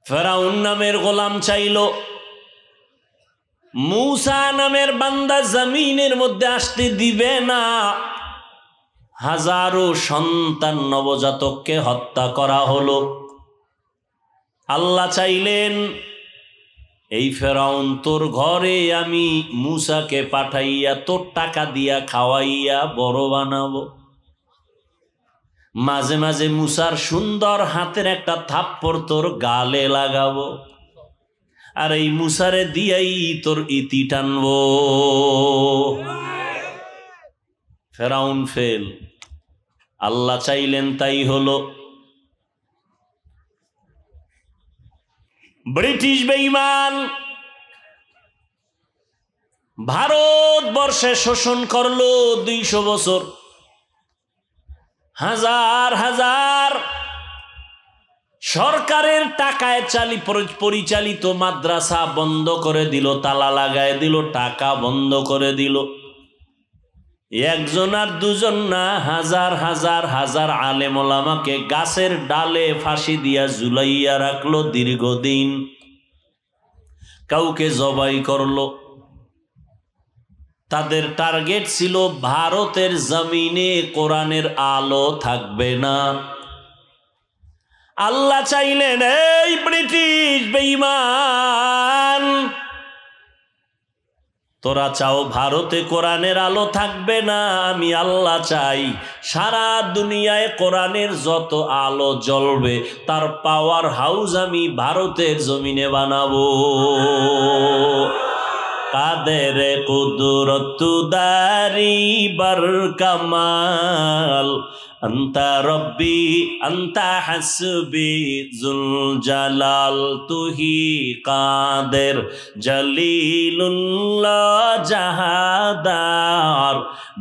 ফেরাউন নামের গোলাম চাইল মূসা নামের বান্দা জমিনের মধ্যে আসতে দিবে না। হাজারো সন্তান নবজাতককে হত্যা করা হলো। আল্লাহ চাইলেন এই ফেরাউন তোর ঘরে আমি মূসাকে পাঠাইয়া তোর টাকা দিয়া খাওয়াইয়া বড় বানাবো। মাঝে মাঝে মূসার সুন্দর হাতের একটা থাপ্পড় তোর গালে লাগাবো, আর এই মূসারে দিয়াই তোর ইতি টানবো। ফেরাউন ফেল। আল্লাহ চাইলেন তাই হলো। ব্রিটিশ বেঈমান ভারতবর্ষে শোষণ করলো 200 বছর। হাজার হাজার সরকারের টাকায় পরিচালিত মাদ্রাসা বন্ধ করে দিল, তালা লাগায় দিল, টাকা বন্ধ করে দিল। একজন আর দুজন না, হাজার হাজার হাজার আলেম ওলামাকে গাছের ডালে ফাঁসি দিয়া ঝুলাইয়া রাখলো দীর্ঘদিন। কাউকে জবাই করলো। তাদের টার্গেট ছিল ভারতের জমিনে কোরআনের আলো থাকবে না। আল্লাহ চাইলেন এই ব্রিটিশ বেঈমান তোরা চাও ভারতে কোরআনের আলো থাকবে না, আমি আল্লাহ চাই সারা দুনিয়ায় কোরআনের যত আলো জ্বলবে তার পাওয়ার হাউস আমি ভারতের জমিনে বানাবো। কাদের কুদরত দারি বার কামাল আন্তা রব্বি আন্তা হাসবি জুল জালাল তুহি কাদের জলিলুল্লাহ জাহাদার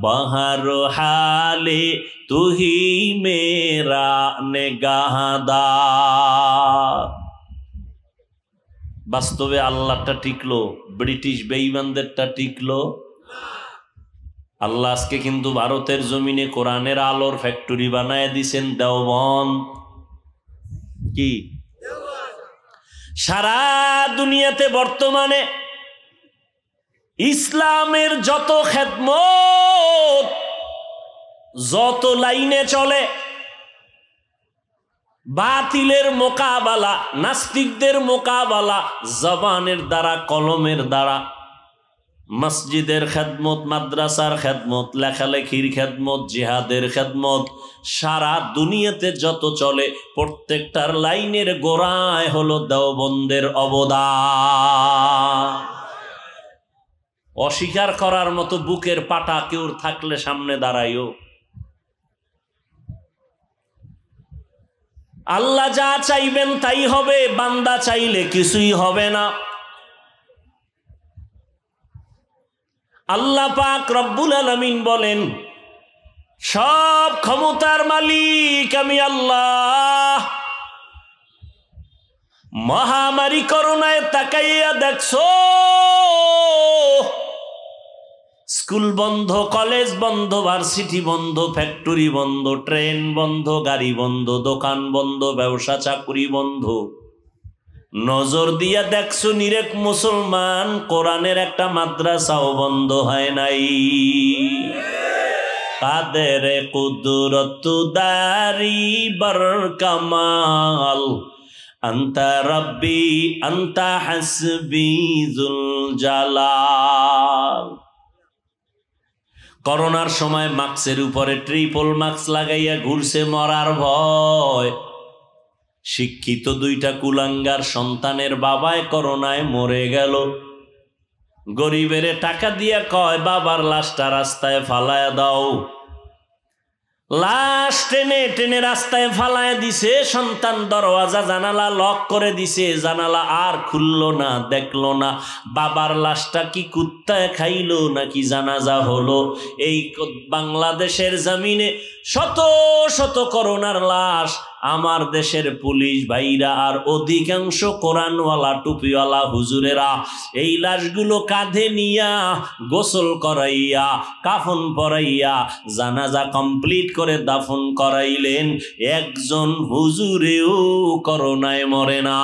বাহার হালে তুহি মেরা নেগাহদার। বাস্তবে আল্লাহটা টিকলো, ব্রিটিশ বেঈমানদেরটা টিকলো। আল্লাহ আজকে কিন্তু ভারতের জমিনে কোরআনের আলোর ফ্যাক্টরি বানায় দিছেন দেওবন্দ। কি সারা দুনিয়াতে বর্তমানে ইসলামের যত খেদমত যত লাইনে চলে, বাতিলের মোকাবেলা, নাস্তিকদের মোকাবেলা জবানের দ্বারা, কলমের দ্বারা, মসজিদের খেদমত, মাদ্রাসার খেদমত, লেখালেখির খেদমত, জিহাদের খেদমত, সারা দুনিয়াতে যত চলে প্রত্যেকটার লাইনের গোড়ায় হলো দেওবন্দের অবদান। অস্বীকার করার মতো বুকের পাটা কেউ থাকলে সামনে দাঁড়াইও। আল্লাহ যা চাইবেন তাই হবে, বান্দা চাইলে কিছুই হবে না। আল্লাহ পাক রব্বুল আলামিন বলেন সব ক্ষমতার মালিক আমি আল্লাহ। মহামারী করোনায় তাকাইয়া দেখছো স্কুল বন্ধ, কলেজ বন্ধ, ভার্সিটি বন্ধ, ফ্যাক্টরি বন্ধ, ট্রেন বন্ধ, গাড়ি বন্ধ, দোকান বন্ধ, ব্যবসা চাকরি বন্ধ। নজর দিয়া দেখছো নিরেক মুসলমান কোরআনের একটা মাদ্রাসাও বন্ধ হয় নাই। কাদের কুদরত দারি বার কামাল আন্তা রব্বি আন্তা হাসবি জুল জালাল। করোনার সময় মাস্কের উপরে ট্রিপল মাস্ক লাগাইয়া ঘুরছে মরার ভয়। শিক্ষিত 2টা কুলাঙ্গার সন্তানের বাবায় করোনায় মরে গেল। গরিবের টাকা দিয়া কয় বাবার লাশটা রাস্তায় ফালায়া দাও। লাশ টেনে টেনে রাস্তায় ফালায়া দিছে। সন্তান দরওয়াজা জানালা লক করে দিছে, জানালা আর খুললো না, দেখলো না বাবার লাশটা কি কুত্তায় খাইলো নাকি জানাজা হলো। এই বাংলাদেশের জমিনে শত শত করোনার লাশ আমার দেশের পুলিশ ভাইরা আর অধিকাংশ কোরআনওয়ালা টুপিওয়ালা হুজুরেরা এই লাশগুলো কাঁধে নিয়া গোসল করাইয়া কাফন পরাইয়া জানাজা কমপ্লিট করে দাফন করাইলেন, একজন হুজুরেও করোনায় মরে না।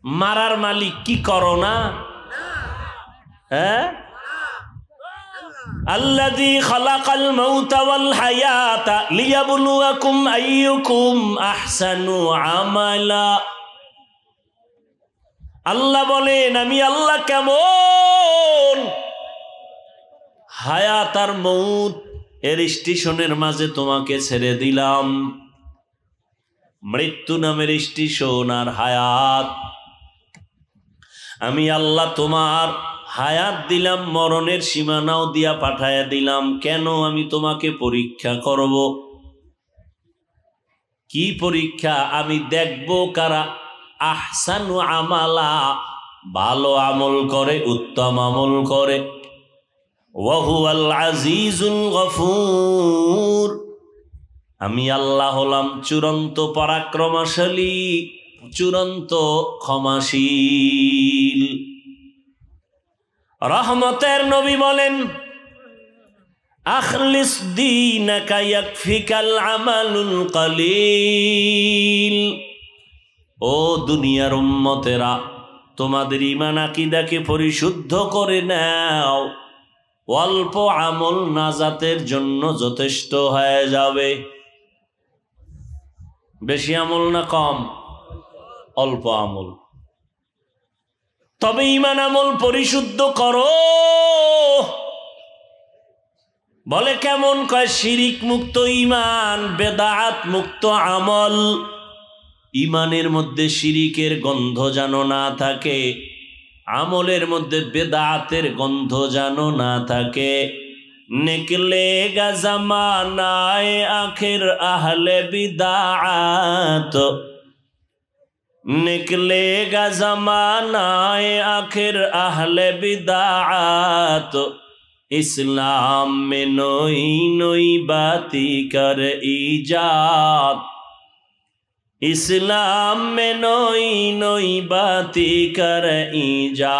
মারার মালিক কি করোনা? হ্যাঁ, আল্লাযী খালাকাল মাউতা ওয়াল হায়াতা লিয়াবলুয়াকুম আইয়ুকুম আহসানু আমালা। আল্লাহ বলেন, আমি আল্লাহ কেমন হায়াত আর মউত এর স্টেশনের মাঝে তোমাকে ছেড়ে দিলাম। মৃত্যু নামের স্টেশন আর হায়াত, আমি আল্লাহ তোমার হায়াত দিলাম, মরণের সীমানাও দিয়া পাঠায়া দিলাম। কেন? আমি তোমাকে পরীক্ষা করব। কি পরীক্ষা? আমি দেখব কারা আহসানু আমালা, ভালো আমল করে, উত্তম আমল করে। ওয়া হুয়াল আজিজুল গফুর, আমি আল্লাহ হলাম চূড়ান্ত পরাক্রমশালী, চূড়ান্ত ক্ষমাশীল। রহমতের নবী বলেন, আখলিস দীনাকা ইয়াকফিকাল আমালুল কলিল। ও দুনিয়ার উম্মতেরা, তোমাদের ঈমান আকীদাকে পরিশুদ্ধ করে নাও, অল্প আমল নাজাতের জন্য যথেষ্ট হয়ে যাবে। বেশি আমল না কম? অল্প আমল। তবে ঈমান আমল পরিশুদ্ধ করো। বলে কেমন? কয় শিরিক মুক্ত ঈমান, বেদাত মুক্ত আমল। ঈমানের মধ্যে শিরিকের গন্ধ যেন না থাকে, আমলের মধ্যে বেদাতের গন্ধ যেন না থাকে। নিকলেগা জামানায়ে আখির আহলে বিদাত, निकलेगा ज़मानाए आखिर अहले बिदाअत, इस्लाम में नई नई बातें कर ईजाद, इस्लाम में नई नई बातें कर ईजाद।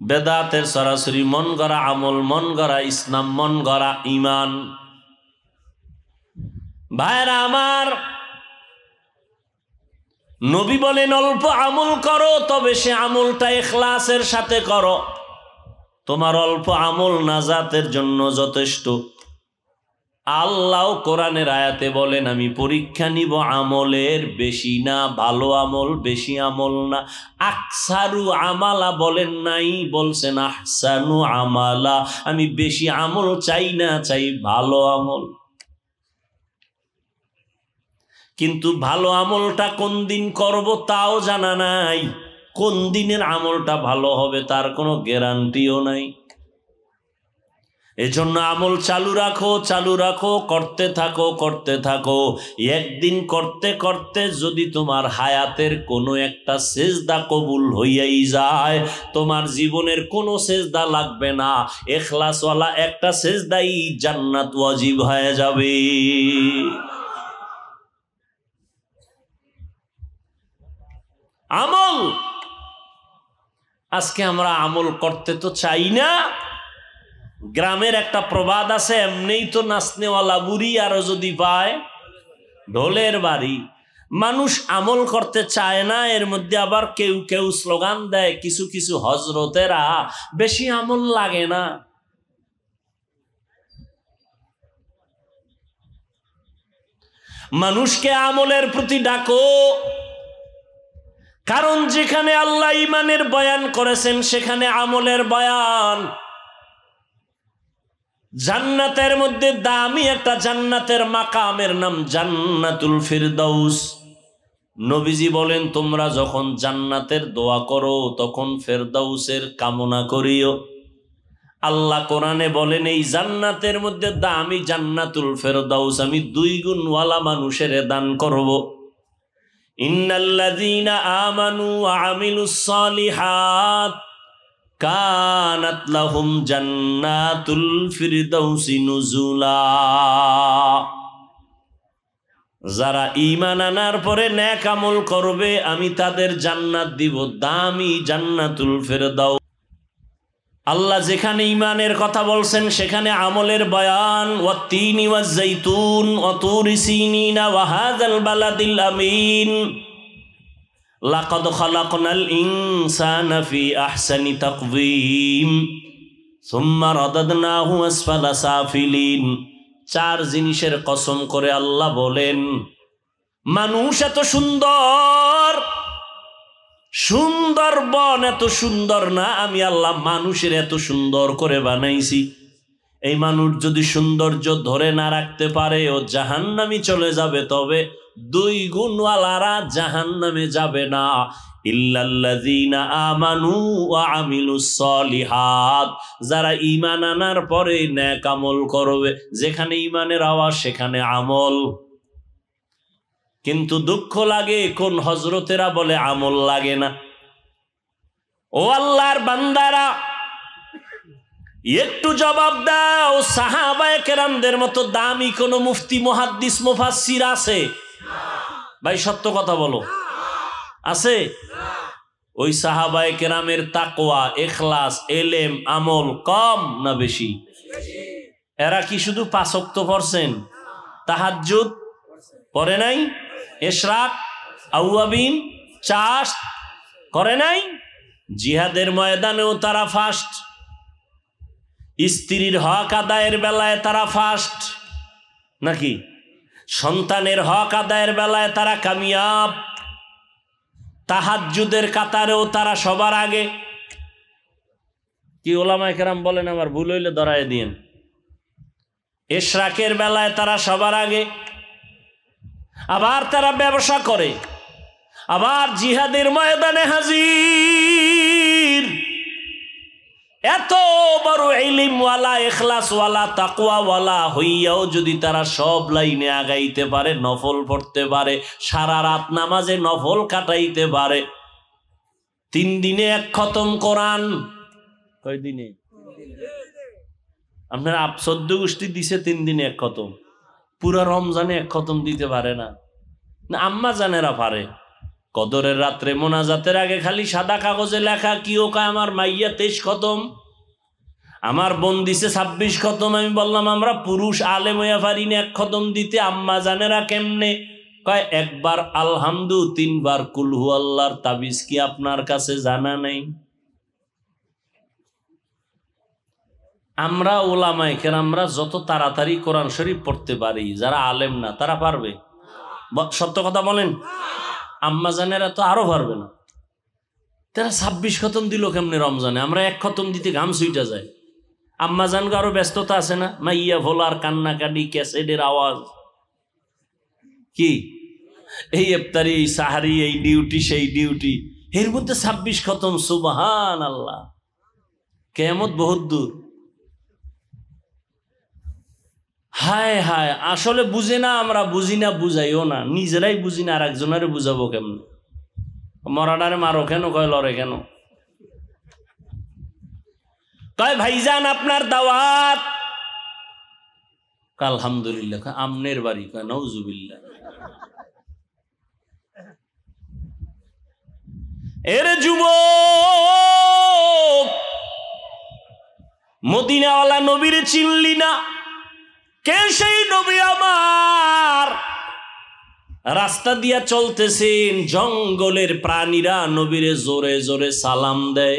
बेदातेर सरासरी मन गड़ा আমল, मन गड़ा इस्लाम, मन गड़ा ईमान। ভাইরা আমার, নবী বলেন অল্প আমল করো, তবে সে আমলটা ইখলাসের সাথে করো। তোমার অল্প আমল নাজাতের জন্য যথেষ্ট। আল্লাহ কোরআনের আয়াতে বলেন, আমি পরীক্ষা নিব আমলের, বেশি না। ভালো আমল, বেশি আমল না। আকসারু আমালা বলেন নাই, বলছেন আহসানু আমালা। আমি বেশি আমল চাই না, চাই ভালো আমল। কিন্তু ভালো আমলটা কোন দিন করব তাও জানা নাই। কোন দিনের আমলটা ভালো হবে তার কোনো গ্যারান্টিও নাই। এজন্য আমল চালু রাখো, চালু রাখো, করতে থাকো, করতে থাকো। একদিন করতে করতে যদি তোমার হায়াতের কোনো একটা সেজদা কবুল হইয়াই যায়, তোমার জীবনের কোনো সেজদা লাগবে না, ইখলাসওয়ালা একটা সেজদাই জান্নাত ওয়াজিব হয়ে যাবে। আমল, আজকে আমরা আমল করতে তো চাই না। গ্রামের একটা প্রবাদ আছে, এমনিই তো নাচনেওয়ালা বুড়ি আরো যদি পায় ঢোলের বাড়ি। মানুষ আমল করতে চায় না, এর মধ্যে আবার কেউ কেউ স্লোগান দেয়, কিছু কিছু হজরতেরা, বেশি আমল লাগে না। মানুষকে আমলের প্রতি ডাকো, কারণ যেখানে আল্লাহ ঈমানের বয়ান করেছেন সেখানে আমলের বয়ান। জান্নাতের মধ্যে দামি একটা জান্নাতের মাকামের নাম জান্নাতুল ফিরদাউস। নবীজি বলেন, তোমরা যখন জান্নাতের দোয়া করো তখন ফেরদাউসের কামনা করিও। আল্লাহ কোরআনে বলেন, এই জান্নাতের মধ্যে দামি জান্নাতুল ফিরদাউস আমি 2 গুণওয়ালা মানুষের দান করব। ইন্নাল্লাযীনা আমানু ওয়া আমিলুস সালিহাত কানাত লাহুম জান্নাতুল ফিরদাউসি নুজুলা। যারা ঈমান আনার পরে নেক আমল করবে আমি তাদের জান্নাত দিব, দামি জান্নাতুল ফিরদাউস। আল্লাহ যেখানে ঈমানের কথা বলছেন সেখানে আমলের বয়ান। ওয়াত্তিনি ওয়াজ্জাইতুন ওয়া তুরি সিনিনা ওয়া হাযাল বালাদিল আমিন লাকাদ খালাকনাল ইনসানা ফি আহসানি তাকওয়িম সুম্মা রাদাদনাহু আসফালা সাফিলিন। চার জিনিসের কসম করে আল্লাহ বলেন, মানুষ এত সুন্দর, সুন্দরবন এত সুন্দর না, আমি আল্লাহ মানুষের এত সুন্দর করে বানাইছি। এই মানুষ যদি সৌন্দর্য ধরে না রাখতে পারে ও জাহান্নামে চলে যাবে, তবে দুই গুণওয়ালারা জাহান্নামে যাবে না। ইল্লাল্লাযীনা আমানু ওয়া আমিলুস সলিহাত, যারা ঈমান আনার পরে নেক আমল করবে। যেখানে ঈমানের আওয়াজ সেখানে আমল। কিন্তু দুঃখ লাগে কোন হযরতেরা বলে আমল লাগে না। ও আল্লাহর বান্দারা, একটু জবাব দাও, সাহাবায়ে কেরামদের মতো দামি কোন মুফতি মুহাদ্দিস মুফাসসির আছে? ভাই সত্য কথা বলো, আছে? ওই সাহাবায়ে কেরামের তাকওয়া, ইখলাস, ইলম, আমল কম না বেশি? এরা কি শুধু 5 ওয়াক্ত পড়ছেন? তাহাজ্জুদ পড়ে নাই? ইশরাক, আওয়াবিন, চাষ করে নাই? জিহাদের ময়দানেও তারা ফার্স্ট। স্ত্রীর হক আদায়ের বেলায় তারা ফার্স্ট নাকি? সন্তানের হক আদায়ের বেলায় তারা কামিয়াব। তাহাজ্জুদের কাতারেও তারা সবার আগে। কি ওলামায়ে কেরাম বলেন, আমার ভুল হইলে ধরায় দিয়েন। ইশরাকের বেলায় তারা সবার আগে। আবার তারা ব্যবসা করে, আবার জিহাদের ময়দানে হাজির। এত বড় ইলমওয়ালা, ইখলাসওয়ালা, তাকওয়াওয়ালা হইয়াও যদি তারা সব লাইনে আগাইতে পারে, নফল পড়তে পারে, সারা রাত নামাজে নফল কাটাইতে পারে, 3 দিনে 1 খতম কোরআন। কয় দিনে? আপনার 14 গোষ্ঠী দিছে 3 দিনে 1 খতম। পুরা রমজানে 1 খতম দিতে পারে না। না আম্মা জানেরা পারে। কদরের রাত্রে মোনাজাতের আগে খালি সাদা কাগজে লেখা, কি ও কয় আমার মাইয়া 23 খতম, আমার বোন দিছে 26 খতম। আমি বললাম আমরা পুরুষ আলেম হইয়া পারি না 1 খতম দিতে, আম্মা জানেরা কেমনে? কয় একবার আলহামদু, 3 বার কুল হু আল্লাহর তাবিজ। কি আপনার কাছে জানা নেই? আমরা ওলামায়ে কেরামরা যত তাড়াতাড়ি কোরআন শরীফ পড়তে পারি, যারা আলেম না তারা পারবে? সত্য কথা বলেন। আম্মা জানেরা তো আরো পারবে না। তারা 26 খতম দিল কেমনে রমজানে? আমরা 1 খতম দিতে ঘাম ছুইটা যায়। আম্মা জানকে আরো ব্যস্ততা আছে না? মাইয়া ভোলার কান্নাকাটি, ক্যাসেটের আওয়াজ, কি এই ইফতারি, এই সাহারি, এই ডিউটি, সেই ডিউটি, এর মধ্যে 26 খতম। সুবহানাল্লাহ, কিয়ামত বহুত দূর। হায় হায়, আসলে বুঝে না, আমরা বুঝি না, বুঝাইও না, নিজেরাই বুঝি না, আর একজনের বুঝাবো কেমন? মরাডারে মারো কেন? কয় লড়ে কেন? কয় ভাইজান আপনার দাওয়াত। আলহামদুলিল্লাহ। আমনের বাড়ি? কয় নাউজুবিল্লাহ। এর যুবক, মদিনাওয়ালা নবীর চিনলি না? কে সেই নবী আমার? রাস্তা দিয়া চলতেছেন, জঙ্গলের প্রাণীরা নবীরে জোরে জোরে সালাম দেয়।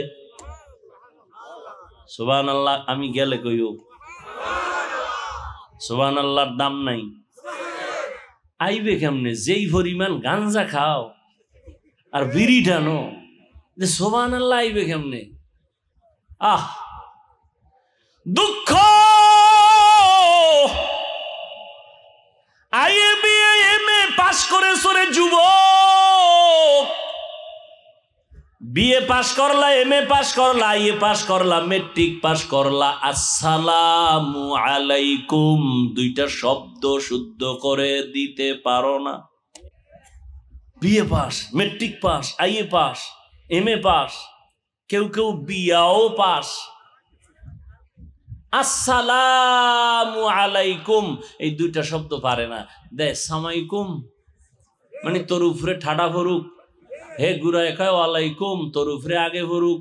সুবহানাল্লাহ। আমি গেলে কইও সুবহানাল্লাহর দাম নাই। আইবে কেমনে? যেই পরিমাণ গাঞ্জা খাও আর বিড়ি টানো, যে সুবহানাল্লাহ আইবে কেমনে? আহ দুঃখ। IABA পাশ করে সরে যুবক, বিএ পাশ করলা, MA পাশ করলা, IE পাশ করলা, মেট্রিক পাশ করলা, আসসালামু আলাইকুম 2টা শব্দ শুদ্ধ করে দিতে পারো না। BA pass, matric pass, IE pass, MA pass, কেউ কেউ বিয়াও পাস। আসসালামু আলাইকুম এই দুইটা শব্দ পারে না, দে সামাইকুম, মানে তোর উপরে ঠাডা ভরুক, হে গুড়ায় খায় ওয়ালাইকুম, তোর উপরে আগে ভরুক।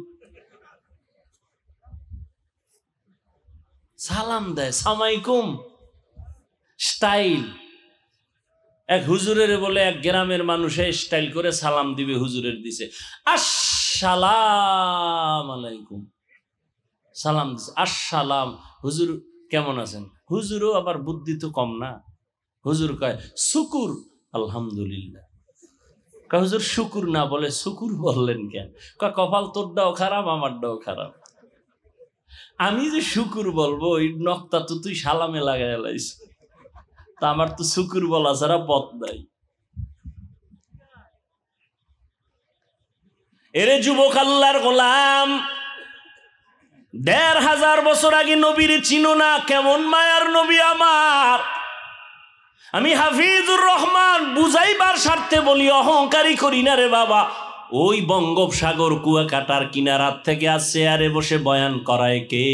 সালাম দেয় সামাইকুম, স্টাইল। এক হুজুরের বলে এক গ্রামের মানুষে স্টাইল করে সালাম দিবে, হুজুরের দিছে আসসালাম আলাইকুম, সালাম দিছে আসসালাম, হুজুর কেমন আছেন? হুজুরও আবার বুদ্ধি তো কম না, হুজুর কয় শুকুর আলহামদুলিল্লাহ। কয় হুজুর শুকুর না বলে শুকুর বললেন কেন? কয় কপাল তোরটাও খারাপ আমারটাও খারাপ, আমি যে শুকুর বলবো ওই নক্তা তো তুই সালামে লাগাই লাইস, তা আমার তো শুকুর বলা ছাড়া পথ নাই। এরে যুবক আল্লাহর গোলাম, ১৫০০ বছর আগে নবীর চিনো না? কেমন মায়ার নবী আমার। আমি হাফিজুর রহমান বুঝাইবার স্বার্থে বলি, অহংকারী করি না রে বাবা। ওই বঙ্গোপসাগর কুয়াকাটার কিনারার থেকে আসছে আরে বসে বয়ান করায় কে?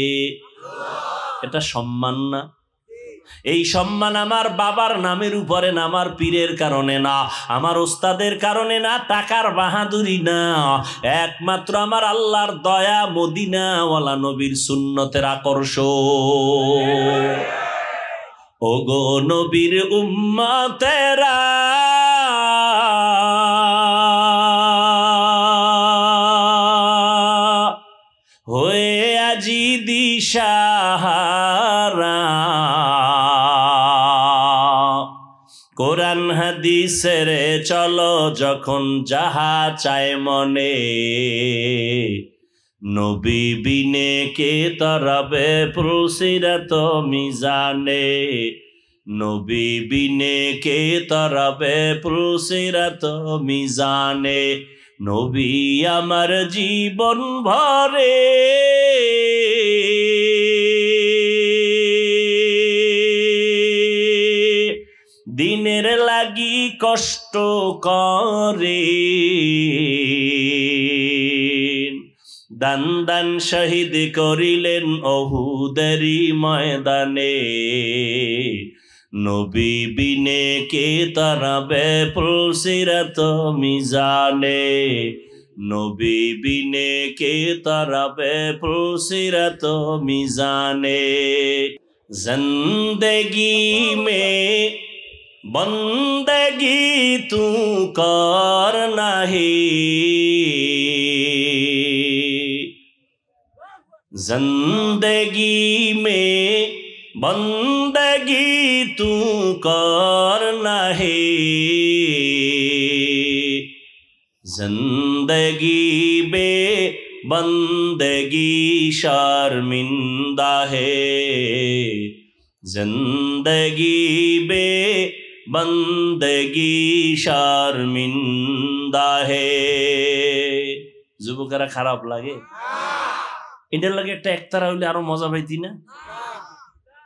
এটা সম্মান না? এই সম্মান আমার বাবার নামের উপরে না, আমার পীরের কারণে না, আমার ওস্তাদের কারণে না, টাকার বাহাদুরি না, একমাত্র আমার আল্লাহর দয়া, মদিনাওয়ালা নবীর সুন্নতের আকর্ষণ। ওগো নবীর উম্মতেরা, হয়ে আজি দিশাহারা, কোরআন হাদিসের চলো যখন যাহা চায় মনে, নবী বিনে কে তরবে পুলসিরাত মিজানে, নবী বিনে কে তরবে পুলসিরাত মিজানে, নবী আমার জীবন ভরে দিনের লাগি কষ্ট করে, দান দান শহীদ করিলেন অহুদেরই ময়দানে, নবী বিনে কে তারাবে পুলসিরাত মিজানে, নবী বিনে কে তারাবে পুলসিরাত মিজানে। জিंदगी में बंदगी तू कर नहीं, जिंदगी में बंदगी तू कर नहीं, जिंदगी बे बंदगी शर्मिंदा है, जिंदगी बे बंदगी शर्मिंदा है। যুবকেরা খারাপ লাগে? এটার লাগে একটা একতারা হইলে আরো মজা পাইতি না?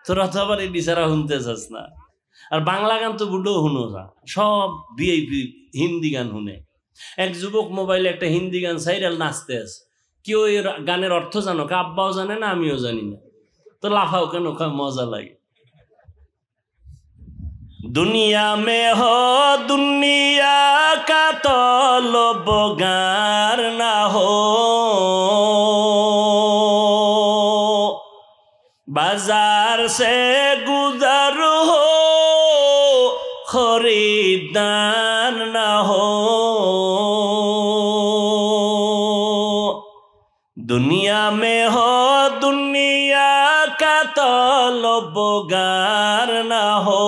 তোরা তো আবার এই বিচারা শুনতে চাস না। আর বাংলা গান তো বুডো শুনো যা, সব ভিআইপি হিন্দি গান শুনে। এক যুবক মোবাইলে একটা হিন্দি গান সাইরাল নাচতে আছে, কেউ এর গানের অর্থ জানো? আব্বাও জানে না, আমিও জানি না, তো লাফাও কেন? মজা লাগে। दुनिया में हो दुनिया का तलबगार ना हो, बाजार से गुजर हो खरीदार ना हो, दुनिया में हो दुनिया का तलबगार ना हो,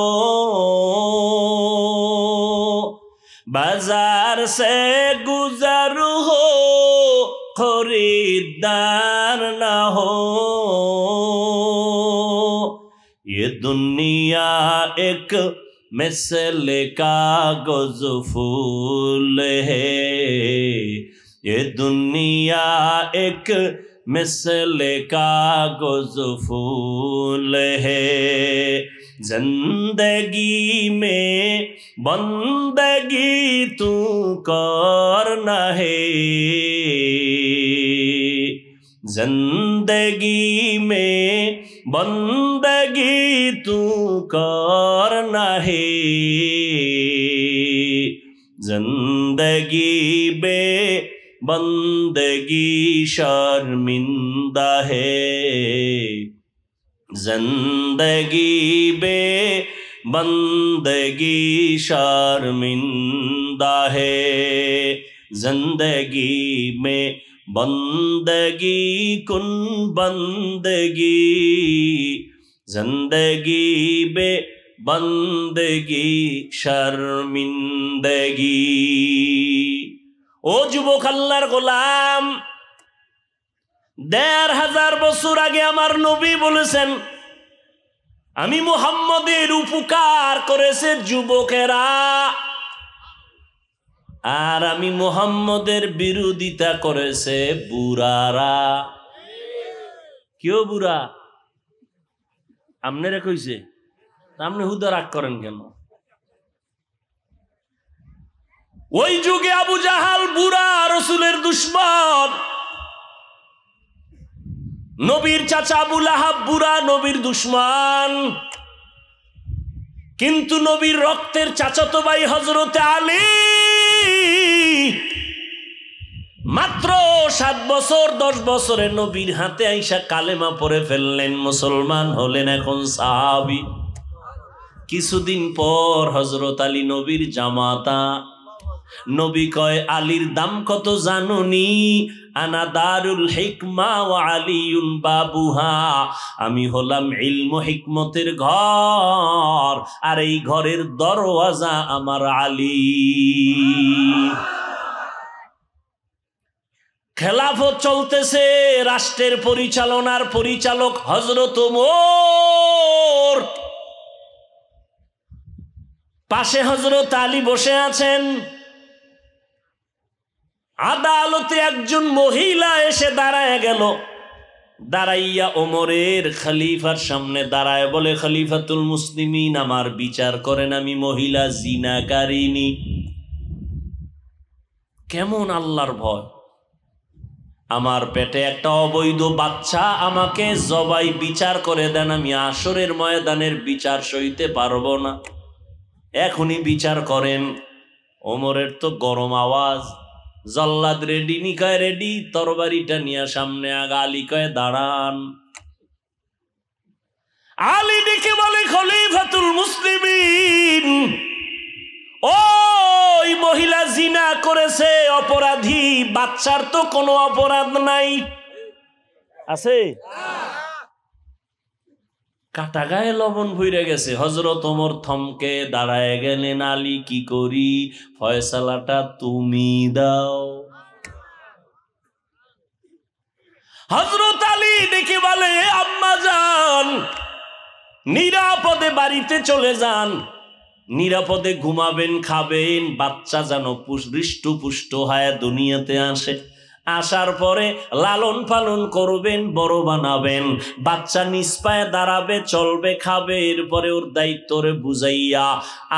बाजार से गुजर हो खरीदार ना हो, ये दुनिया एक मिसल कागज फूल है, ये दुनिया एक मिसल कागज फूल है, जिंदगी में बंदगी तू करना है। जिंदगी में बंदगी तू करना है, जिंदगी बे बंदगी शर्मिंदा है, जिंदगी बे बंदगी शर्मिंदा है, जिंदगी में बंदगी कुन बंदगी, जिंदगी बे बंदगी शर्मिंदगी। ও যুবক আল্লাহর গোলাম, ১৫০০ বছর আগে আমার নবী বলেছেন, আমি মুহাম্মদের উপকার করেছে যুবকেরা, আর আমি মুহাম্মদের বিরোধিতা করেছে বুড়ারা। কেউ বুড়া আপনারা কইছে, আপনি হুদা রাগ করেন কেন? ওই যুগে আবু জাহাল বুড়া, রসুলের দুশমন। নবীর চাচা আবু লাহাব বুড়া, নবীর দুশমন। কিন্তু নবীর রক্তের চাচাতো ভাই হযরত আলী মাত্র 7 বছর 10 বছরে নবীর হাতে আইসা কালেমা পড়ে ফেললেন, মুসলমান হলেন, এখন সাহাবী। কিছুদিন পর হযরত আলী নবীর জামাতা। নবী কয়, আলীর দাম কত জানুনি? আনা দারুল হিকমা ওয়া আলিউন বাবুহা, আমি হলাম ইলম হিকমতের ঘর, আর এই ঘরের দরওয়াজা আমার আলী। খেলাফত চলতেছে, রাষ্ট্রের পরিচালনার পরিচালক হযরত ওমর, পাশে হযরত আলী বসে আছেন। আদালতে একজন মহিলা এসে দাঁড়ায় গেল, দাঁড়াইয়া ওমরের খলিফার সামনে দাঁড়ায় বলে, খলিফাতুল মুসলিমিন, আমার বিচার করেন, আমি মহিলা জিনাকারিনী। কেমন আল্লাহর ভয়! আমার পেটে একটা অবৈধ বাচ্চা, আমাকে জবাই বিচার করে দেন, আমি আসরের ময়দানের বিচার সইতে পারবো না, এখনই বিচার করেন। ওমরের তো গরম আওয়াজ, জল্লাদ রেডি, নিকায় রেডি, তরবারিটা নিয়ে সামনে আগা। আলী কয়, দাঁড়ান। আলী ডেকে বলে, খলিফাতুল মুসলিমিন, ওই মহিলা জিনা করেছে, অপরাধী, বাচ্চার তো কোনো অপরাধ নাই। আছে? কাটা গায়ে লবণ ভইরা গেছে। হযরত ওমর থমকে দাঁড়ায় গেলেন, আলী কি করি? ফয়সালাটা তুমি দাও। হযরত আলী ডেকে বলে, আম্মা যান, নিরাপদে বাড়িতে চলে যান, নিরাপদে ঘুমাবেন, খাবেন, বাচ্চা যেন হৃষ্টপুষ্ট হয়ে দুনিয়াতে আসে। আসার পরে লালন পালন করবেন, বড় বানাবেন, বাচ্চা নিজ পায়ে দাঁড়াবে, চলবে, খাবে, এরপরে ওর দায়িত্বরে বুঝাইয়া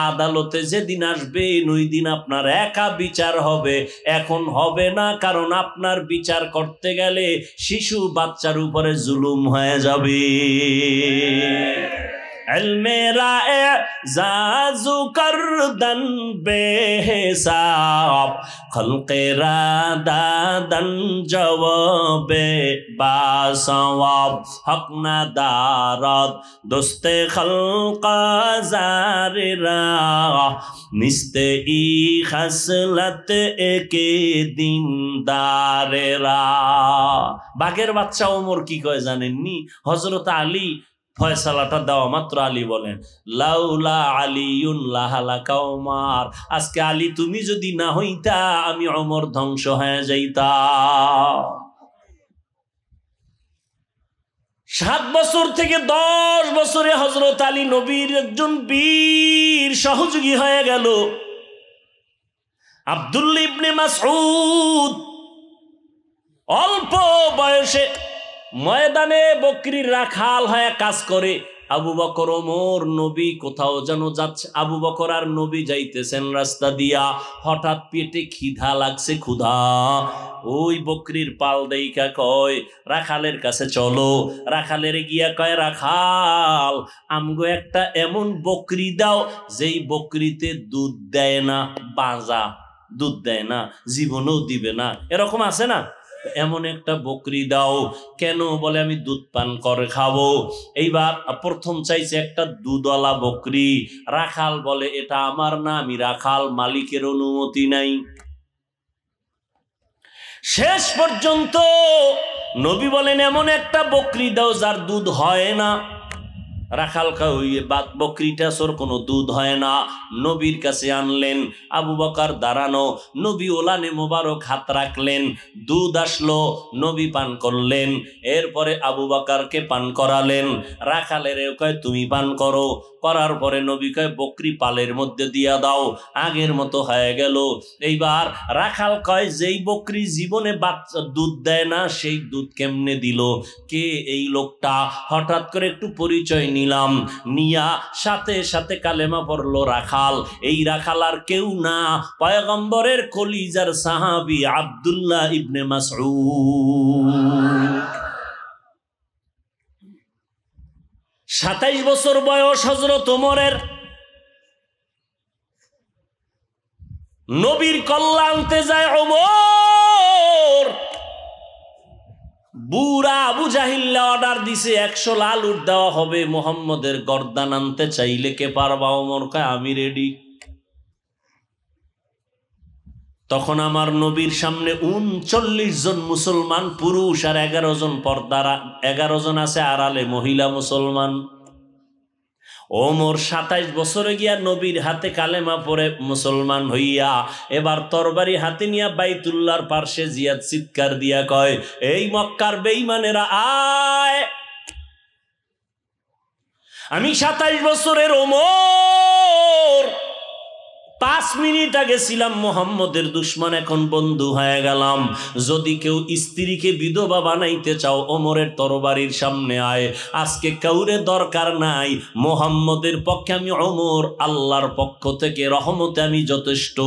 আদালতে যেদিন আসবেন ওই দিন আপনার একা বিচার হবে। এখন হবে না, কারণ আপনার বিচার করতে গেলে শিশু বাচ্চার উপরে জুলুম হয়ে যাবে। ইলমেরা এজাজু করদন বেহিসাব, খলকেরা দাদন জওয়াবে বাসওয়াব, হক না দারাত দোস্তে খলকা জারিরা, নিস্তে ই খাসলত একে দিনদারেরা। বাঘের বাচ্চা ওমর কি কয় জানেননি? হযরত আলী ফয়সালাটা দেওয়া মাত্র আলী বলেন, লাউলা আলিউন লাহালাকা ওমর, আজকে আলী তুমি যদি না হইতা আমি ওমর ধ্বংস হয়ে যাইতাম। 7 বছর থেকে 10 বছরে হযরত আলী নবীর একজন বীর সহযোগী হয়ে গেল। আব্দুল্লাহ ইবনে মাসউদ অল্প বয়সে ময়দানে বকরির রাখাল হয়ে কাজ করে, আবু বকর ওমর নবী কোথাও যেন যাচ্ছে, আবু বকর আর নবী যাইতেছেন রাস্তা দিয়া, হঠাৎ পেটে খিদা লাগছে, ক্ষুধা। ওই বকরির পাল দেইকা কয় রাখালের কাছে চলো। রাখালের গিয়া কয় রাখাল আমগো একটা এমন বকরি দাও যেই বকরিতে দুধ দেয় না, বাজা, দুধ দেয় না, জীবনেও দিবে না, এরকম আছে না, এমন একটা বকরি দাও। কেন? বলে আমি দুধ পান করে খাবো। এইবার প্রথম চাইছে একটা দুধওয়ালা বকরি। রাখাল বলে এটা আমার না, আমি রাখাল, মালিকের অনুমতি নাই। শেষ পর্যন্ত নবী বলেন এমন একটা বকরি দাও যার দুধ হয় না। রাখাল ওই বকরিটা সোর কোনো দুধ হয় না। নবীর কাছে আনলেন, আবু বকর দাঁড়ানো, নবী ওলানে মোবারক হাত রাখলেন, দুধ আসলো, নবী পান করলেন। এরপরে আবু বকরকে পান করালেন। রাখালের কয় তুমি পান করো। করার পরে নবী কয় বকরি পালের মধ্যে দিয়া দাও, আগের মতো হয়ে গেল। এইবার রাখাল কয় যেই বকরি জীবনে বাচ্চা দুধ দেয় না সেই দুধ কেমনে দিল? কে এই লোকটা? হঠাৎ করে একটু পরিচয় নিলাম, নিয়া সাথে সাথে কালেমা পড়লো রাখাল। এই রাখাল আর কেউ না, পয়গম্বরের কলিজার সাহাবী আব্দুল্লাহ ইবনে মাসউদ। 27 বছর বয়স হযরত ওমরের। নবীর কল্লা আনতে যায় ওমর। বুড়া আবু জাহিল অর্ডার দিছে 100 লাল উট দেওয়া হবে, মুহাম্মদের গর্দান আনতে চাইলে কে পারবা? ওমর কয় আমি রেডি। তখন আমার নবীর সামনে 39 জন মুসলমান পুরুষ আর 11 জন পর্দার, 11 জন আছে আড়ালে মহিলা মুসলমান। ওমর 27 বছরে গিয়া নবীর হাতে কালেমা পড়ে মুসলমান হইয়া এবার তরবারি হাতে নিয়া বাইতুল্লাহর পার্শ্বে জিয়াদ চিৎকার দিয়া কয় এই মক্কার বেঈমানেরা আয়, আমি 27 বছরের ওমর, 5 মিনিট আগে ছিলাম মুহাম্মদের দুশমন, এখন বন্ধু হয়ে গেলাম। যদি কেউ স্ত্রীকে বিধবা বানাইতে চাও ওমরের তরবারির সামনে আয়, আজকে কাউরে দরকার নাই, মুহাম্মদের পক্ষে আমি ওমর, আল্লাহর পক্ষ থেকে রহমতে আমি যথেষ্ট।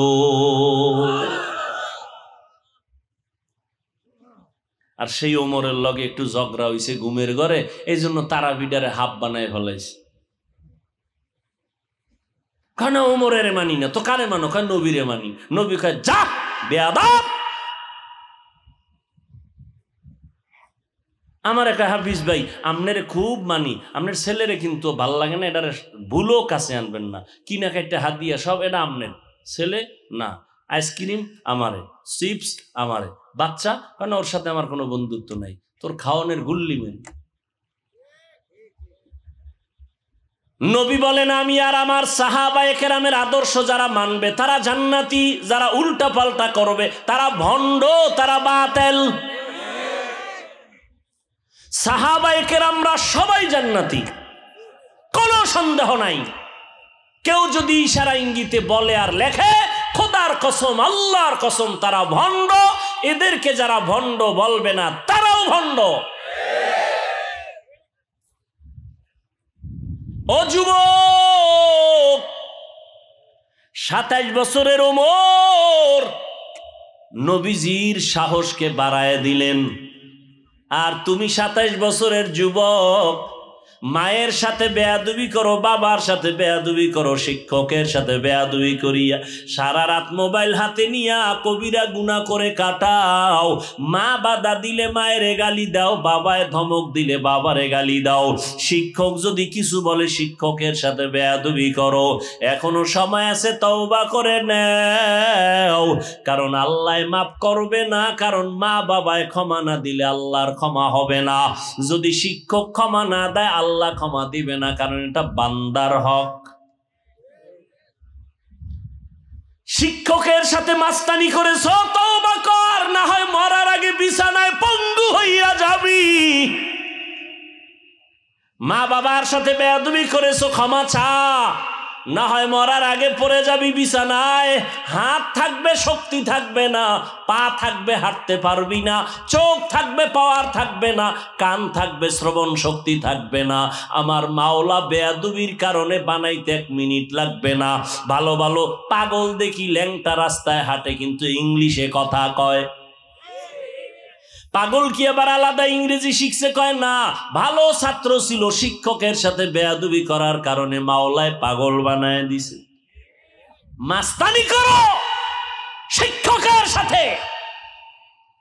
আর সেই ওমরের লগে একটু ঝগড়া হইছে ঘুমের ঘরে, এই জন্য তারা বিডারে হাফ বানায় ফেলাইছে। কেন ওমরের মানি না তো কারে মানো? কেন নবীরে মানি। নবী কয় যা বেয়াদব। আমার একটা হাফিজ ভাই আমনের খুব মানি, আমনের ছেলেরে কিন্তু ভাল লাগে না, এটার ভুলও কাছে আনবেন না, কিনা কাইটা হাত দিয়া সব এটা আমনের ছেলে না, আইসক্রিম আমারে, চিপস আমারে, বাচ্চা কেন ওর সাথে আমার কোনো বন্ধুত্ব নাই, তোর খাওয়ানোর গুল্লি মেরি। নবী বলেন আমি আর আমার সাহাবায়ে কেরামের আদর্শ যারা মানবে তারা জান্নাতি, যারা উল্টা পাল্টা করবে তারা ভণ্ড, তারা বাতেল। সাহাবায়ে কেরামরা সবাই জান্নাতি, কোনো সন্দেহ নাই। কেউ যদি ইশারা ইঙ্গিতে বলে আর লেখে, খোদার কসম, আল্লাহর কসম তারা ভণ্ড, এদেরকে যারা ভণ্ড বলবে না তারাও ভণ্ড। ও যুবক, 27 বছরের ওমর নবীজির সাহসকে বাড়ায় দিলেন। আর তুমি 27 বছরের যুবক, মায়ের সাথে বেয়াদবি করো, বাবার সাথে বেয়াদবি করো, শিক্ষকের সাথে বেয়াদবি করিয়া সারা রাত মোবাইল হাতে নিয়া কবিরা গুনাহ করে কাটাও। মা বাধা দিলে মায়েরে গালি দাও, বাবায় ধমক দিলে বাবারে গালি দাও, শিক্ষক যদি কিছু বলে শিক্ষকের সাথে বেয়াদবি করো। এখনো সময় আছে, তওবা করে নাও, কারণ আল্লাহ মাফ করবে না, কারণ মা বাবায় ক্ষমা না দিলে আল্লাহর ক্ষমা হবে না। যদি শিক্ষক ক্ষমা না দেয় আল্লাহ ক্ষমা দিবে না, কারণ এটা বান্দার হক। শিক্ষকের সাথে মাস্তানি করেছো, তওবা কর, না হয় মরার আগে বিছানায় পঙ্গু হইয়া যাবি। মা বাবার সাথে বেয়াদবি করেছো, ক্ষমা চা, না হয় মরার আগে পড়ে যাবি বিছানায়, হাত থাকবে শক্তি থাকবে না, পা থাকবে হাঁটতে পারবি না, চোখ থাকবে পাওয়ার থাকবে না, কান থাকবে শ্রবণ শক্তি থাকবে না। আমার মাওলা বেয়াদবির কারণে বানাইতে 1 মিনিট লাগবে না। ভালো ভালো পাগল দেখি ল্যাংটা রাস্তায় হাঁটে কিন্তু ইংলিশে কথা কয়। পাগল কি আবার আলাদা ইংরেজি শিখছে? কয় না, ভালো ছাত্র ছিল, শিক্ষকের সাথে বেয়াদবি করার কারণে মাওলায় পাগল বানায় দিছে। মাস্তানি করো শিক্ষকের সাথে,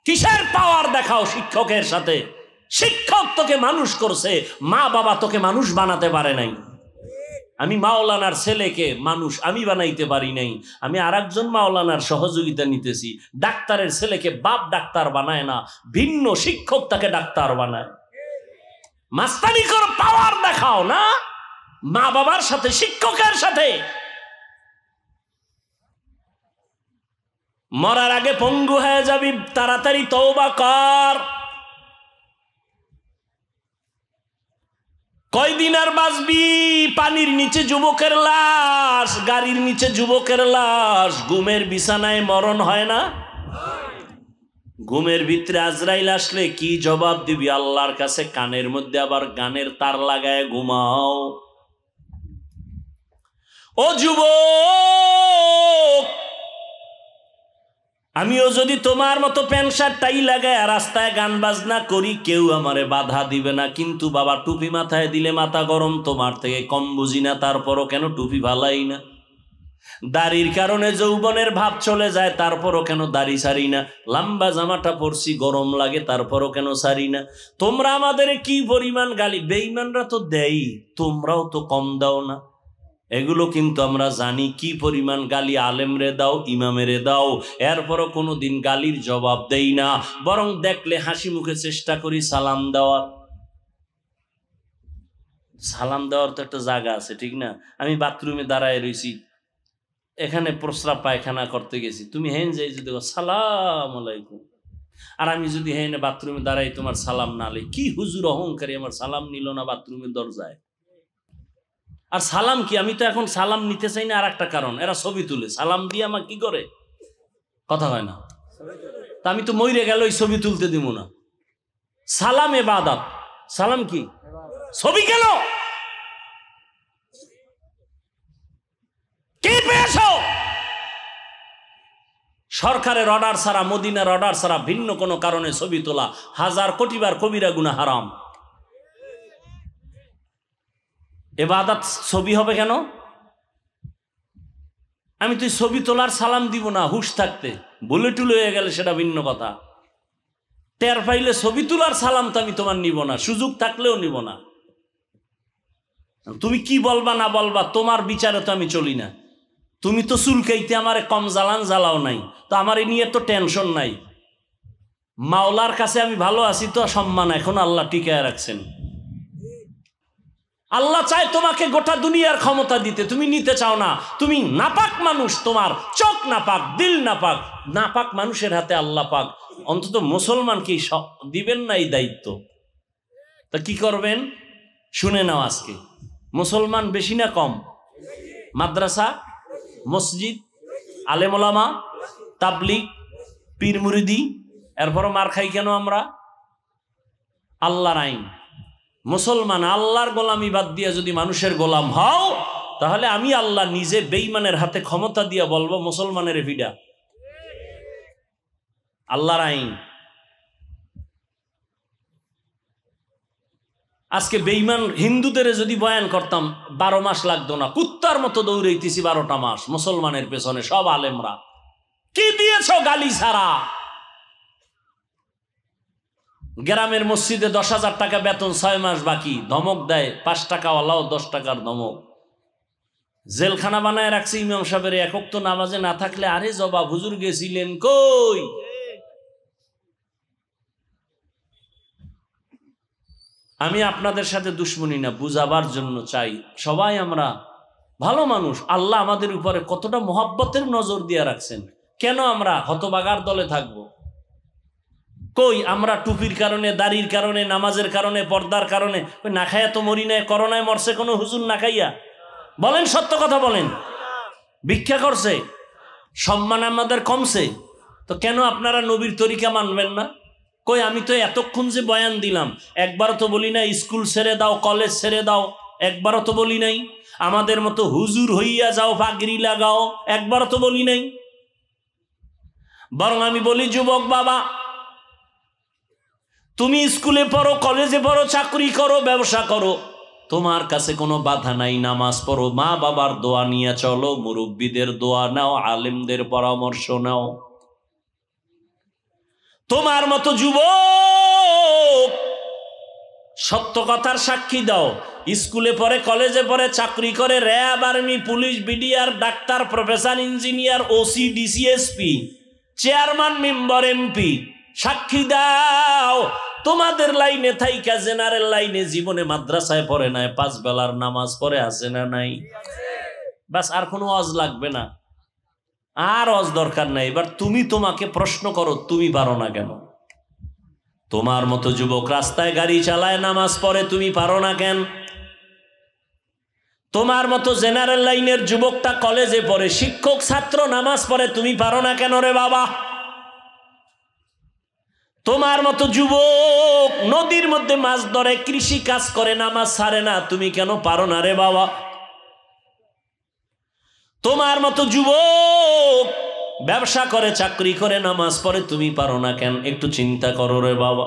কিসের পাওয়ার দেখাও শিক্ষকের সাথে? শিক্ষক তোকে মানুষ করছে, মা বাবা তোকে মানুষ বানাতে পারে নাই। আমি মাওলানার ছেলেকে মানুষ আমি বানাইতে পারি নাই, আমি আরেকজন মাওলানার সহযোগিতা নিতেছি। ডাক্তারের ছেলেকে বাপ ডাক্তার বানায় না, ভিন্ন শিক্ষক তাকে ডাক্তার বানায়। মাস্তানি করো, পাওয়ার দেখাও না মা বাবার সাথে, শিক্ষকের সাথে। মরার আগে পঙ্গু হয়ে যাবি, তাড়াতাড়ি তওবা কর। কয়দিন আর বাঁচবি? পানির নিচে যুবকের লাশ, গাড়ির নিচে যুবকের লাশ। ঘুমের বিছানায় মরণ হয় না? ঘুমের ভিতরে আজরাইল আসলে কি জবাব দিবি আল্লাহর কাছে? কানের মধ্যে আবার গানের তার লাগায় ঘুমাও। ও যুবক, আমিও যদি তোমার মতো প্যান্ট শার্ট টাই লাগায় রাস্তায় গান বাজনা করি, কেউ আমারে বাধা দিবে না। কিন্তু বাবা টুপি মাথায় দিলে মাথা গরম, তোমার থেকে কম বুঝি না, তারপরও কেন টুপি ভালাই না? দাড়ির কারণে যৌবনের ভাব চলে যায়, তারপরও কেন দাড়ি ছাড়ি না? লম্বা জামাটা পরছি, গরম লাগে, তারপরও কেন ছাড়ি না? তোমরা আমাদের কি পরিমাণ গালি! বেঈমানরা তো দেই, তোমরাও তো কম দাও না। এগুলো কিন্তু আমরা জানি কি পরিমাণ গালি আলেমরে দাও, ইমামেরে দাও, এরপরও কোনো দিন গালির জবাব দেই না, বরং দেখলে হাসি মুখে চেষ্টা করি সালাম দেওয়ার। সালাম দেওয়ার তো একটা জায়গা আছে, ঠিক না? আমি বাথরুমে দাঁড়ায় রয়েছি, এখানে প্রস্রাব পায়খানা করতে গেছি, তুমি হেন যাই যদি সালাম আলাইকুম, আর আমি যদি হেন বাথরুমে দাঁড়াই তোমার সালাম না লে, কি হুজুর অহংকারী, আমার সালাম নিল না বাথরুমের দরজায়। আর সালাম কি? আমি তো এখন সালাম নিতে চাই না, আর একটা কারণ, এরা ছবি তুলে সালাম দিয়ে আমার কি করে, কথা হয় না। তা আমি তো মইরে গেল ওই ছবি তুলতে দিব না। সালাম ইবাদত, সালাম কি ছবি? কেন কি পেয়েছ? সরকারের অর্ডার ছাড়া, মদিনার অর্ডার ছাড়া ভিন্ন কোনো কারণে ছবি তোলা 1000 কোটিবার কবিরা গুনাহ হারাম। ইবাদত ছবি হবে কেন? আমি তুই ছবি তোলার সালাম দিব না হুশ থাকতে, বলে টুলে হয়ে গেলে সেটা ভিন্ন কথা। টের পাইলে ছবি তোলার সালাম তো আমি তোমার নিব না, সুযোগ থাকলেও নিব না। তুমি কি বলবা না বলবা তোমার বিচারে তো আমি চলি না। তুমি তো চুলকাইতে আমারে কম জ্বালান জ্বালাও নাই, তো আমার এই নিয়ে তো টেনশন নাই। মাওলার কাছে আমি ভালো আছি, তো সম্মান এখন আল্লাহ টিকায় রাখছেন। আল্লাহ চায় তোমাকে গোটা দুনিয়ার ক্ষমতা দিতে, তুমি নিতে চাও না। তুমি নাপাক মানুষ, তোমার চোখ নাপাক, দিল নাপাক, নাপাক মানুষের হাতে আল্লাহ পাক। অন্তত মুসলমানকে দিবেন না এই দায়িত্ব। তা কি করবেন শুনে নাও আজকে। মুসলমান বেশি না কম? মাদ্রাসা, মসজিদ, আলেম ওলামা, তাবলিগ, পীর মুরিদি, এরপরও মার খাই কেন আমরা? আল্লাহর আইন। মুসলমান আল্লাহর গোলামি বাদ দিয়া যদি মানুষের গোলাম হও, তাহলে আমি আল্লাহ নিজে বেঈমানের হাতে ক্ষমতা দিয়া বলবো মুসলমানের ভিডা। আল্লাহর আইন। আজকে বেঈমান হিন্দুদের যদি বয়ান করতাম 12 মাস লাগতো না, কুত্তার মতো দৌড়াইতেছি 12টা মাস মুসলমানের পেছনে। সব আলেমরা কি দিয়েছ গালি ছাড়া? গ্রামের মসজিদে 10,000 টাকা বেতন, 6 মাস বাকি, ধমক দেয় 5 টাকাওয়ালাও 10 টাকার ধমক। জেলখানা বানায় রাখছে ইমাম সাহেবের, এক ওয়াক্ত নামাজে না থাকলে আরে জবাব হুজুর গেছিলেন কই? আমি আপনাদের সাথে দুশ্মনী না, বুঝাবার জন্য চাই। সবাই আমরা ভালো মানুষ, আল্লাহ আমাদের উপরে কতটা মোহাব্বতের নজর দিয়ে রাখছেন। কেন আমরা হতবাগার দলে থাকবো? কই আমরা টুপির কারণে, দাড়ির কারণে, নামাজের কারণে, পর্দার কারণে না খাইয়া তো মরি নাই। করোনায় মরছে কোনো হুজুর না খাইয়া? বলেন, সত্য কথা বলেন। ভিক্ষা করছে, সম্মান আমাদের কমছে, তো কেন আপনারা নবীর তরিকা মানবেন না? কই, আমি তো এতক্ষণ যে বয়ান দিলাম একবারও তো বলি নাই স্কুল ছেড়ে দাও, কলেজ ছেড়ে দাও, একবারও তো বলি নাই আমাদের মতো হুজুর হইয়া যাও, পাগড়ি লাগাও, একবারও তো বলি নাই। বরং আমি বলি, যুবক বাবা, তুমি স্কুলে পড়ো, কলেজে পড়ো, চাকরি করো, ব্যবসা করো, তোমার কাছে কোনো বাধা নাই, নামাজ পড়ো, মা বাবার দোয়া নিয়ে চলো, মুরব্বীদের দোয়া নাও, আলেমদের পরামর্শ নাও। তোমার মতো যুবক সত্য কথার সাক্ষী দাও, স্কুলে পড়ে, কলেজে পড়ে, চাকরি করে, RAB, army, police, BDR, doctor, professor, engineer, OC, DC, SP, chairman, member, MP, সাক্ষী দাও তোমাদের লাইনে থাইকা জেনারেল লাইনে জীবনে মাদ্রাসায় পড়ে নাই, 5 বেলার নামাজ পড়ে আছে না নাই? বাস, আর কোনো ওয়াজ লাগবে না, আর ওয়াজ দরকার নাই। এবার তুমি তোমাকে প্রশ্ন করো, তুমি পারো না কেন? তোমার মতো যুবক রাস্তায় গাড়ি চালায়, নামাজ পড়ে, তুমি পারো না কেন? তোমার মতো জেনারেল লাইনের যুবকটা কলেজে পড়ে, শিক্ষক, ছাত্র, নামাজ পড়ে, তুমি পারো না কেন রে বাবা? তোমার মতো যুবক নদীর মধ্যে মাছ ধরে, কৃষি কাজ করে, নামাজ ছাড়ে না, তুমি কেন পারো না রে বাবা? তোমার মতো যুবক ব্যবসা করে, চাকরি করে, নামাজ পড়ে, তুমি পারো না কেন? একটু চিন্তা করো রে বাবা।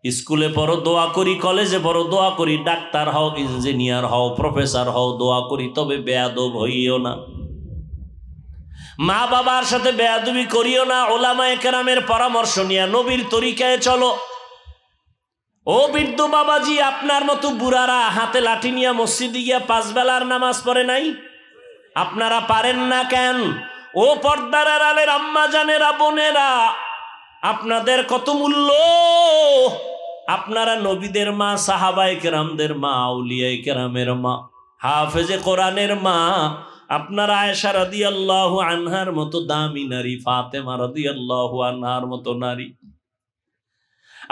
স্কুলে পড়ো, দোয়া করি, কলেজে পড়ো, দোয়া করি, ডাক্তার হও, ইঞ্জিনিয়ার হও, প্রফেসর হও, দোয়া করি, তবে বেয়াদব হইও না, মা বাবার সাথে বেয়াদবি করিও না, ওলামায়ে কেরামের পরামর্শ নিয়ে নবীর তরিকায় চলো। ও বৃদ্ধ বাবাজি, আপনার মতো বুড়ারা হাতে লাঠি নিয়ে মসজিদে গিয়া 5 বেলার নামাজ পড়ে নাই, আপনারা পারেন না কেন? ও পর্দার আড়ালের আম্মা জানেরা, বোনেরা, আপনাদের কত মূল্য! আপনারা নবীদের মা, সাহাবায়ে কেরামদের মা, আউলিয়ায়ে কেরামের মা, হাফেজে কোরআনের মা, আপনারা আয়েশা রাদিয়াল্লাহু আনহার মতো দামি নারী, ফাতেমা রাদিয়াল্লাহু আনহার মতো নারী,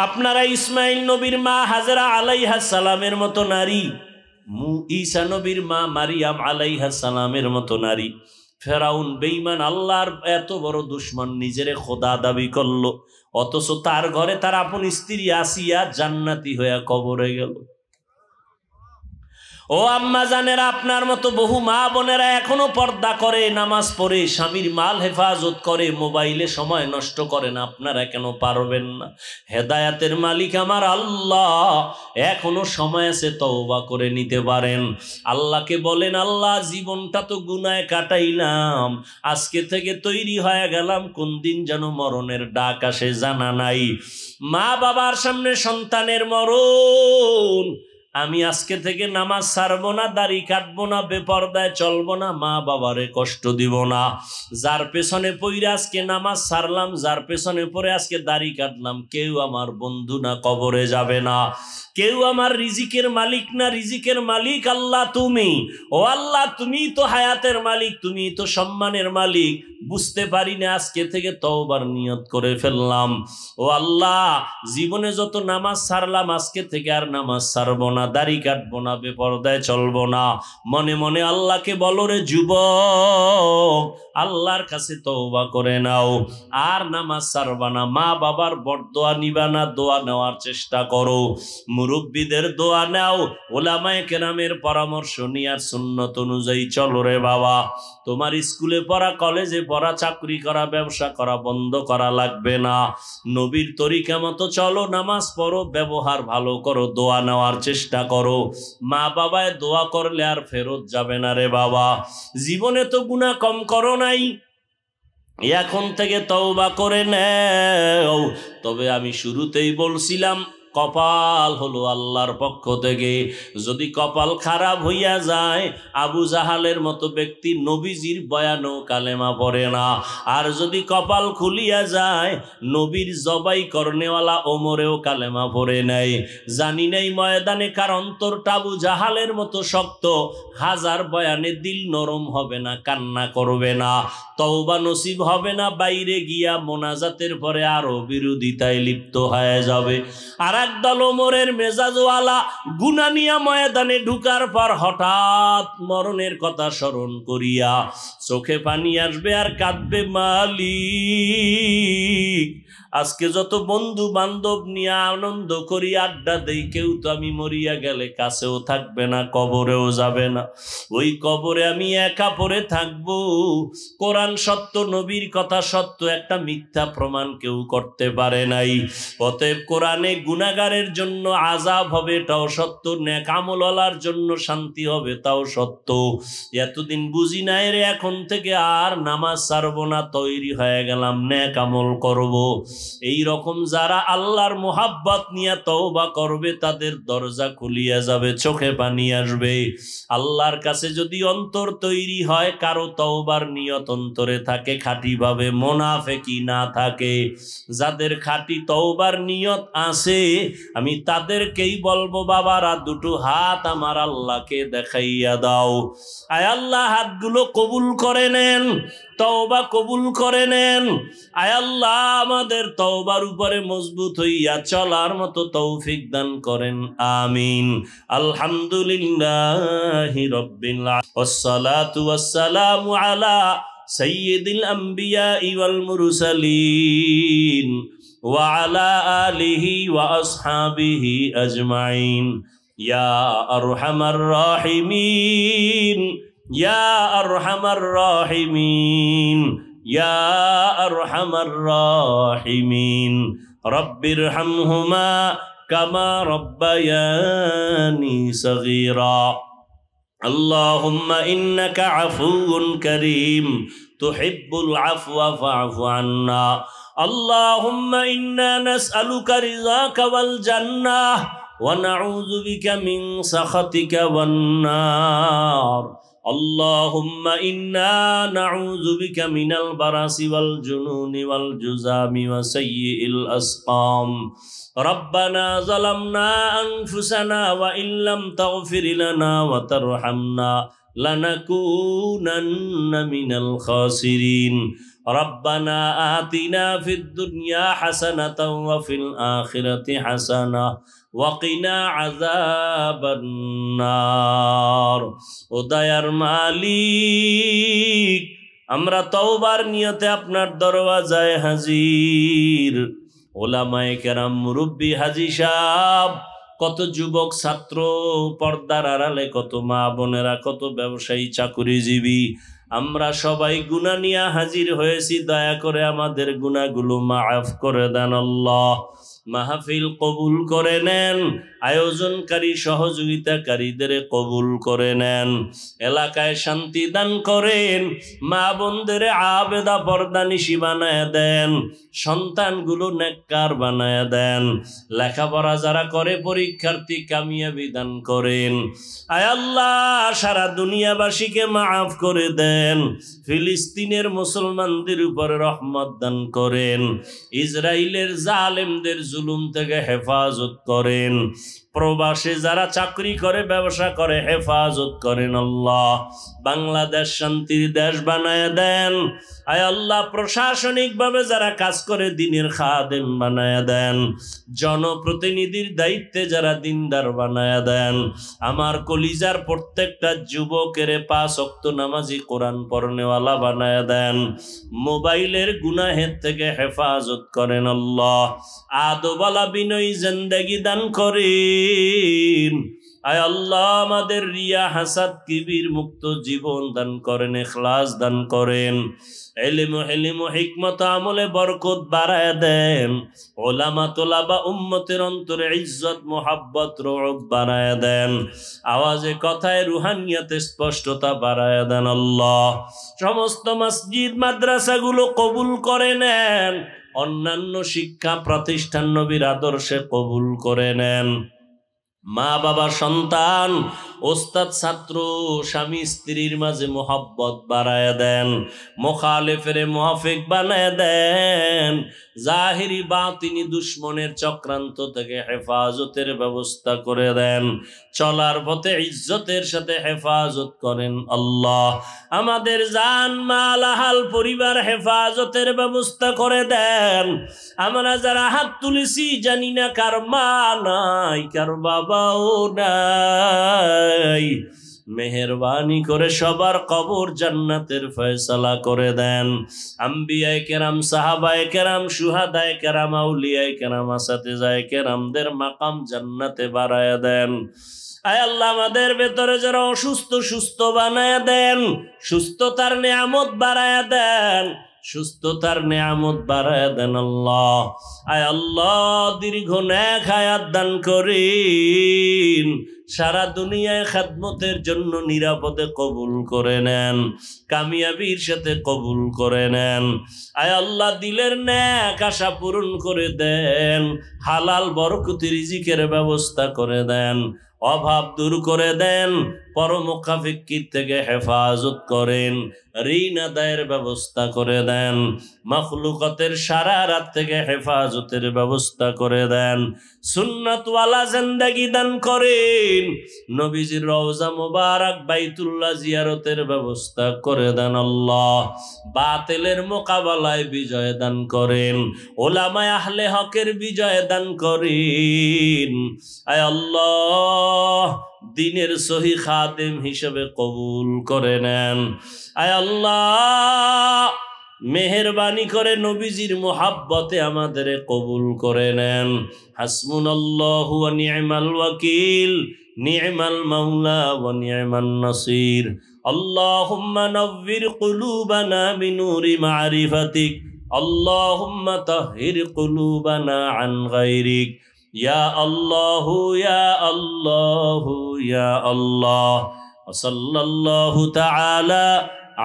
আপনারা ইসমাইল নবীর মা হাজরা আলাইহাস সালামের মতো নারী, ঈসা নবীর মা মারিয়াম আলাইহাস সালামের মতো নারী। ফেরাউন বেঈমান, আল্লাহর এত বড় দুশমন, নিজেরে খোদা দাবি করলো, অথচ তার ঘরে তার আপন স্ত্রী আসিয়া জান্নাতি হয়ে কবরে গেল। ও আম্মা জানেরা, আপনার মতো বহু মা বোনেরা এখনো পর্দা করে, নামাজ পড়ে, স্বামীর মাল হেফাজত করে, মোবাইলে সময় নষ্ট করেন, আপনারা কেন পারবেন না? হেদায়াতের মালিক আমার আল্লাহ, এখনো সময় আছে, তওবা করে নিতে পারেন। আল্লাহকে বলেন, আল্লাহ, জীবনটা তো গুনায় কাটাইলাম, আজকে থেকে তৈরি হয়ে গেলাম, কোন দিন যেন মরণের ডাক আসে জানা নাই। মা বাবার সামনে সন্তানের মরণ, আমি আজকে থেকে নামাজ ছাড়বো না, দাড়ি কাটবো না, বেপরদায় চলবো না, মা বাবারে কষ্ট দিব না। যার পেছনে পড়ে আজকে নামাজ ছাড়লাম, যার পেছনে পড়ে আজকে দাড়ি কাটলাম, কেউ আমার বন্ধু না, কবরে যাবে না। কেউ আমার রিজিকের মালিক না, রিজিকের মালিক আল্লাহ তুমি। ও আল্লাহ, তুমি তো হায়াতের মালিক, তুমি তো সম্মানের মালিক। বুঝতে পারি না, আজকে থেকে তওবার নিয়ত করে ফেললাম। ও আল্লাহ, জীবনে যত নামাজ ছাড়লাম, আজকে থেকে আর নামাজ ছাড়বো না, দাড়ি কাটবো না, বেপরদায় চলবো না। মনে মনে আল্লাহকে বলো, রে যুবক, আল্লাহর কাছে তওবা করে নাও, আর নামাজ ছাড়বা না, মা বাবার বরদোয়া নিবা না, দোয়া নেওয়ার চেষ্টা করো, মুরব্বীদের দোয়া নাও, ওলামায়ে কেরামের পরামর্শ নিয়ে আর সুন্নত অনুযায়ী চলো রে বাবা। তোমার স্কুলে পড়া, কলেজে পড়া, চাকরি করা, ব্যবসা করা বন্ধ করা লাগবে না, নবীর তরিকা মতো চলো, নামাজ পড়ো, ব্যবহার ভালো করো, দোয়া নেওয়ার চেষ্টা করো। মা বাবায় দোয়া করলে আর ফেরত যাবে না রে বাবা। জীবনে তো গুনাহ কম করো নাই, এখন থেকে তওবা করে নাও। তবে আমি শুরুতেই বলছিলাম, কপাল হলো আল্লাহর পক্ষ থেকে। যদি কপাল খারাপ হইয়া যায়, আবু জাহালের মতো ব্যক্তি নবীজির বয়ানও কালেমা পড়ে না। আর যদি কপাল খুলিয়া যায়, নবীর জবাই করনেওয়ালা ওমরেও কালেমা পড়ে নাই। জানি নাই ময়দানে কার অন্তরটা আবু জাহালের মতো শক্ত, হাজার বয়ানে দিল নরম হবে না, কান্না করবে না, তওবা নসিব হবে না, বাইরে গিয়া মোনাজাতের পরে আরো বিরোধিতায় লিপ্ত হয়ে যাবে। আর একদল ওমরের মেজাজওয়ালা গুনাহ নিয়া ময়দানে ঢুকার পর হঠাৎ মরণের কথা স্মরণ করিয়া চোখে পানি আসবে আর কাঁদবে, মালিক আজকে যত বন্ধু বান্ধব নিয়ে আনন্দ করি, আড্ডা দেই, কেউ তো আমি মরিয়া গেলে কাছেও থাকবে না, কবরেও যাবে না। ওই কবরে আমি একা পড়ে থাকবো। কোরআন সত্য, নবীর কথা সত্য, একটা মিথ্যা প্রমাণ কেউ করতে পারে নাই। অতএব কোরআনে গুনাহগারের জন্য আযাব হবে, এটাও সত্য। নেক আমলওয়ালার জন্য শান্তি হবে, তাও সত্য। এতদিন বুঝি নাই রে, এখন থেকে আর নামাজ ছাড়বো না, তৈরি হয়ে গেলাম, নেক আমল করব। এই রকম যারা আল্লাহর মোহাব্বত নিয়ে তওবা করবে, তাদের দরজা খুলিয়া যাবে, চোখে পানি আসবে। আল্লাহর কাছে যদি অন্তর তৈরি হয়, কারো তওবার নিয়ত অন্তরে থাকে, খাঁটি ভাবে, মুনাফিকি না থাকে, যাদের খাঁটি তওবার নিয়ত আছে, আমি তাদেরকেই বলবো, বাবারা দুটো হাত আমার আল্লাহকে দেখাইয়া দাও। আয় আল্লাহ, হাতগুলো কবুল করে নেন, তওবা কবুল করে নেন। আয় আল্লাহ, আমাদের তওবার উপরে মজবুত হইয়া চলার মতো তৌফিক দান করেন, আমিন। আলহামদুলিল্লাহি রাব্বিল আলামিন, ওয়াসসালাতু ওয়াসসালামু আলা সাইয়্যিদিল আম্বিয়া ওয়াল মুরসালিন ওয়া আলা আলিহি ওয়া আসহাবিহি আজমাইন। ইয়া আরহামার রাহিমিন, ইয়া আরহামার রাহিমিন, ইয়া আরহামার রাহিমিন। রব্বিরহামহুমা কামা রব্বায়ানি সগীরা। আল্লাহুম্মা ইন্নাকা আফুউন কারীম তুহিব্বুল আফওয়া ফা'ফু আন্না। আল্লাহুম্মা ইন্না নাসআলুকা রিযাকা ওয়াল জান্নাহ ওয়া নাউযু বিকা মিন সাখাতিকা ওয়ান নার। আল্লাহুম্মা ইন্না নাউযু বিকা মিনাল বারাসি ওয়াল জুনুনি ওয়াল জুযামি ওয়া সাইয়্যিল আসকাম। রব্বানা যালামনা আনফুসানা ওয়া ইল্লাম তাগফির লানা ওয়া তারহামনা লানাকুনান্না মিনাল খাসিরিন। রব্বানা আতিনা ফিদ দুনিয়া হাসানাতাও ওয়া ফিল আখিরাতি হাসানাহ ওয়া কিনা আযাবান নার। ও দয়ার মালিক, আমরা তওবার নিয়তে আপনার দরওয়াজায় হাজির। ওলামায়ে কেরাম, মুরব্বী, হাজী সাহেব, কত যুবক ছাত্র, পর্দার আড়ালে কত মা বোনেরা, কত ব্যবসায়ী, চাকুরিজীবী, আমরা সবাই গুনাহ নিয়ে হাজির হয়েছি। দয়া করে আমাদের গুনাহগুলো মাফ করে দেন আল্লাহ। মাহফিল কবুল করে নেন, আয়োজনকারী সহযোগিতাকারীদের কবুল করে নেন, এলাকায় শান্তি দান করেন, মা বোনদের আবেদা পর্দানিশী বানায় দেন, সন্তানগুলো নেককার বানায় দেন, লেখাপড়া যারা করে পরীক্ষার্থী কামিয়াবি দান করেন। আয় আল্লাহ, সারা দুনিয়াবাসীকে মাফ করে দেন, ফিলিস্তিনের মুসলমানদের উপরে রহমত দান করেন, ইসরায়েলের জালেমদের জুলুম থেকে হেফাজত করেন, প্রবাসে যারা চাকরি করে, ব্যবসা করে, হেফাজত করেন আল্লাহ। বাংলাদেশ শান্তির দেশ বানায় দেন। আয় আল্লাহ, প্রশাসনিকভাবে যারা কাজ করে দিনের খাদেম বানায় দেন, জনপ্রতিনিধির দায়িত্বে যারা দিনদার বানায় দেন। আমার কলিজার প্রত্যেকটা যুবকের 5 ওয়াক্ত নামাজি, কোরআন পড়নেওয়ালা বানায় দেন। মোবাইলের গুনাহের থেকে হেফাজত করেন আল্লাহ। আদবালা বিনয়ী জিন্দেগি দান করেন। আয় আল্লাহ, আমাদের রিয়া, হাসাদ, কিবির মুক্ত জীবন দান করেন, ইখলাস দান করেন, ইলম, হিলম, হিকমত, আমলে বরকত বাড়ায় দেন। উলামা, তোলাবা, উম্মতের অন্তরে ইজ্জত, মোহাব্বত, রউব বাড়ায় দেন। আওয়াজে, কথায়, রুহানিয়াতে স্পষ্টতা বাড়ায় দেন আল্লাহ। সমস্ত মসজিদ মাদ্রাসাগুলো কবুল করে নেন, অন্যান্য শিক্ষা প্রতিষ্ঠান নবীর আদর্শে কবুল করে নেন। মা বাবা, সন্তান ওস্তাদ ছাত্র স্বামী স্ত্রীর মাঝে মোহাব্বত বাড়ায় দেন, মুখালেফের মুআফিক বানায় দেন, জাহিরি বাতিনি দুশ্মনের চক্রান্ত থেকে হেফাজতের ব্যবস্থা করে দেন, চলার পথে ইজ্জতের সাথে হেফাজত করেন আল্লাহ। আমাদের জান মাল আহাল পরিবার হেফাজতের ব্যবস্থা করে দেন। আমরা যারা হাত তুলেছি জানি না কার মা নাই, কার বাবাও নাই, মেহেরবানি করে সবার কবর জান্নাতের ফয়সালা করে দেন। আম্বিয়ায়ে কেরাম, সাহাবায়ে কেরাম, শুহাদায়ে কেরাম, আউলিয়ায়ে কেরাম, আসাতিজায়ে কেরামদের মাকাম জান্নাতে বাড়ায়া দেন। আয় আল্লাহ, আমাদের ভেতরে যারা অসুস্থ সুস্থ বানায়া দেন, সুস্থতার নিয়ামত বাড়ায়া দেন, সুস্থতার নিয়ামত বাড়ায়া দেন আল্লাহ। আয় আল্লাহ, দীর্ঘ নেক হায়াত দান করেন, সারা দুনিয়ায় খেদমতের জন্য নিরাপদে কবুল করে নেন, কামিয়াবির সাথে কবুল করে নেন। আয় আল্লাহ, দিলের নেক আশা পূরণ করে দেন, হালাল বরকতি রিজিকের ব্যবস্থা করে দেন, অভাব দূর করে দেন, পরমুখাফিক্কির থেকে হেফাজত করেন, ঋণ আদায়ের ব্যবস্থা করে দেন, মাখলুকাতের সারা রাত থেকে হেফাজতের ব্যবস্থা করে দেন, সুন্নাতওয়ালা জিন্দেগি দান করেন, নবীজির রওজা মুবারক বাইতুল্লাহ জিয়ারতের ব্যবস্থা করে দেন আল্লাহ। বাতিলের মোকাবেলায় বিজয় দান করেন, ওলামায়ে আহলে হকের বিজয় দান করেন। আয় আল্লাহ, দিনের সহি খাদেম হিসেবে কবুল করে নেন। আয় আল্লাহ, মেহেরবানি করে নবীজির মোহাব্বতে আমাদের কবুল করে নেন। হাসবুনাল্লাহু ওয়া নি'মাল ওয়াকিল, নি'মাল মাওলা ওয়া নি'মান নাসির। আল্লাহুম্মা নাవ్বির কুলুবানা বিনূরি মা'রিফাতিক, আল্লাহুম্মা তাহহির কুলুবানা আন গায়রিক। ইয়া আল্লাহু ইয়া আল্লাহু ইয়া আল্লাহ। ওয়া সাল্লাল্লাহু তাআলা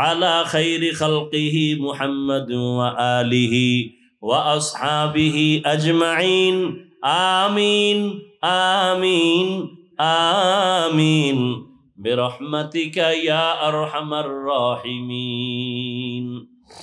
আলা খাইরি খালকিহি মুহাম্মাদ ওয়া আলিহি ওয়া আসহাবিহি আজমাইন। আমিন আমিন আমিন বিরহমাতিকা ইয়া আরহামার রাহিমিন।